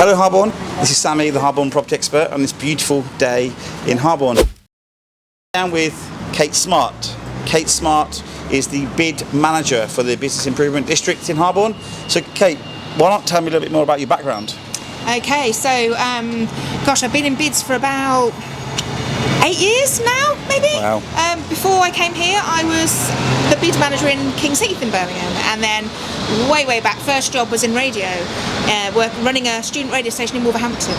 Hello Harborne, this is Sammy, the Harborne property expert, on this beautiful day in Harborne. Down with Kate Smart. Kate Smart is the bid manager for the Business Improvement District in Harborne. So Kate, why not tell me a little bit more about your background? Okay, so I've been in bids for about 8 years now, maybe. Wow. Before I came here, I was the bid manager in King's Heath in Birmingham, and then way back, first job was in radio, running a student radio station in Wolverhampton.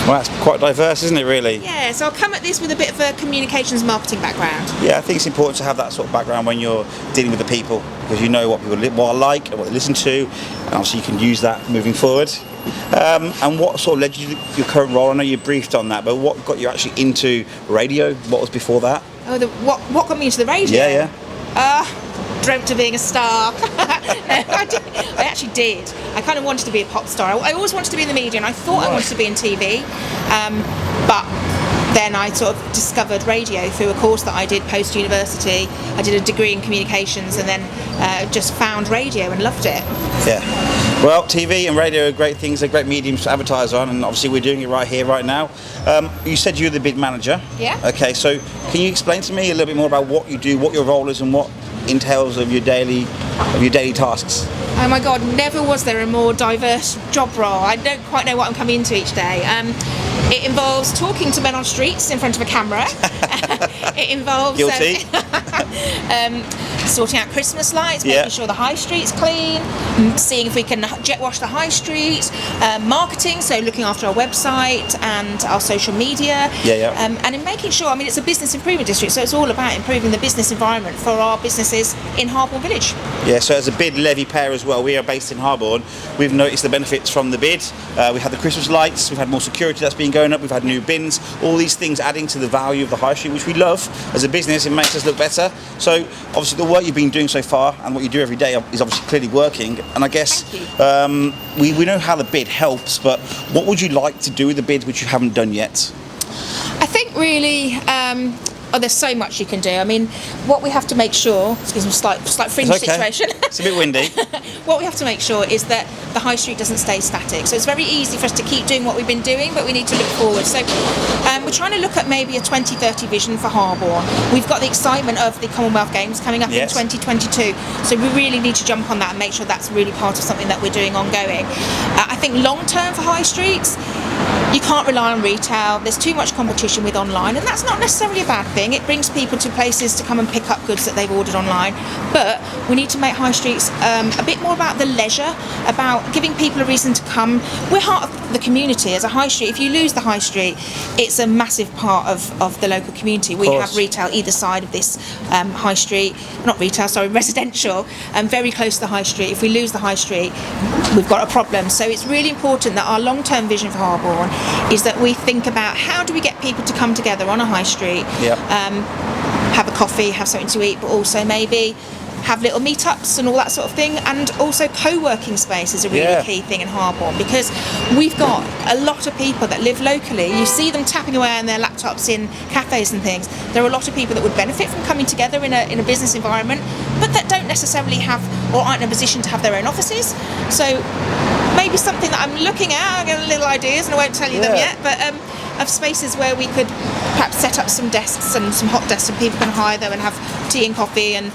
Well, that's quite diverse, isn't it, really? Yeah, so I'll come at this with a bit of a communications marketing background. Yeah, I think it's important to have that sort of background when you're dealing with the people, because you know what people are like and what they listen to, and obviously you can use that moving forward. And what sort of led you to your current role? I know you briefed on that, but what got you actually into radio? What was before that? Oh, what got me into the radio? Yeah. Dreamt of being a star. I actually did. I kind of wanted to be a pop star. I always wanted to be in the media, and I thought I wanted to be in TV, but then I sort of discovered radio through a course that I did post-university. I did a degree in communications, and then just found radio and loved it. Yeah. Well, TV and radio are great things, they're great mediums to advertise on, and obviously we're doing it right here, right now. You said you're the bid manager. Yeah. Okay, so can you explain to me a little bit more about what you do, what your role is, and what entails of your daily tasks? Oh my God, never was there a more diverse job role. I don't quite know what I'm coming into each day. It involves talking to men on streets in front of a camera. It involves sorting out Christmas lights, making sure the high street's clean, seeing if we can jet wash the high street, marketing, so looking after our website and our social media, and in making sure, it's a business improvement district, so it's all about improving the business environment for our businesses in Harborne Village. Yeah, so as a bid levy payer as well, we are based in Harborne. We've noticed the benefits from the bid. We had the Christmas lights, we've had more security that's been going up, we've had new bins, all these things adding to the value of the high street, which we love. As a business, it makes us look better. So obviously the work you've been doing so far and what you do every day is obviously clearly working, and I guess we know how the bid helps, but what would you like to do with the bid which you haven't done yet? I think really there's so much you can do. What we have to make sure, excuse me, slight fringe situation. It's a bit windy. What we have to make sure is that the high street doesn't stay static. So it's very easy for us to keep doing what we've been doing, but we need to look forward. So we're trying to look at maybe a 2030 vision for Harborne. We've got the excitement of the Commonwealth Games coming up in 2022. So we really need to jump on that and make sure that's really part of something that we're doing ongoing. I think long term for high streets, you can't rely on retail. There's too much competition with online, and that's not necessarily a bad thing. It brings people to places to come and pick up goods that they've ordered online. But we need to make high streets a bit more about the leisure, about giving people a reason to come. We're part of the community as a high street. If you lose the high street, it's a massive part of the local community. We have retail either side of this high street, not retail, sorry, residential, very close to the high street. If we lose the high street, we've got a problem. So it's really important that our long-term vision for Harborne is that we think about how do we get people to come together on a high street, have a coffee, have something to eat, but also maybe have little meetups and all that sort of thing. And also co-working space is a really key thing in Harborne, because we've got a lot of people that live locally. You see them tapping away on their laptops in cafes and things. There are a lot of people that would benefit from coming together in a business environment, but that don't necessarily have or aren't in a position to have their own offices. So maybe something that I'm looking at, I've got little ideas and I won't tell you them yet, but of spaces where we could perhaps set up some desks and some hot desks, and people can hire them and have tea and coffee and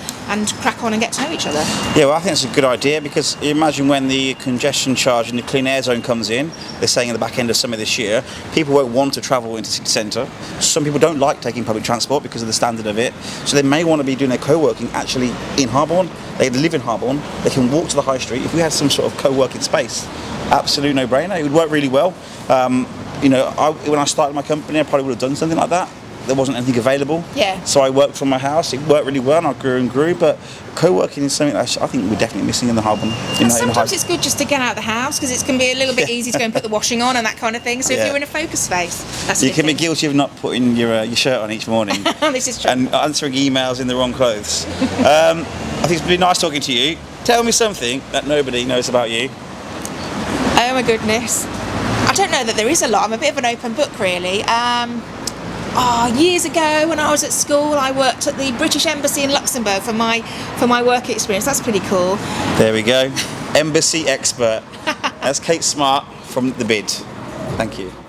crack on and get to know each other. Yeah, well, I think it's a good idea, because imagine when the congestion charge in the clean air zone comes in, they're saying at the back end of summer this year, people won't want to travel into city centre. Some people don't like taking public transport because of the standard of it, so they may want to be doing their co-working actually in Harborne. They live in Harborne, they can walk to the high street. If we had some sort of co-working space, absolute no-brainer. It would work really well. When I started my company, I probably would have done something like that. There wasn't anything available. Yeah. So I worked from my house. It worked really well, and I grew and grew. But co-working is something that I think we're definitely missing in the Harborne. Sometimes it's good just to get out of the house, because it can be a little bit easy to go and put the washing on and that kind of thing. So if you're in a focus space, that's you can be guilty of not putting your shirt on each morning. This is true. And answering emails in the wrong clothes. I think it's been nice talking to you. Tell me something that nobody knows about you. Oh my goodness. I don't know that there is a lot. I'm a bit of an open book, really. Years ago when I was at school, I worked at the British Embassy in Luxembourg for my work experience. That's pretty cool. There we go. Embassy expert. That's Kate Smart from from the bid. Thank you.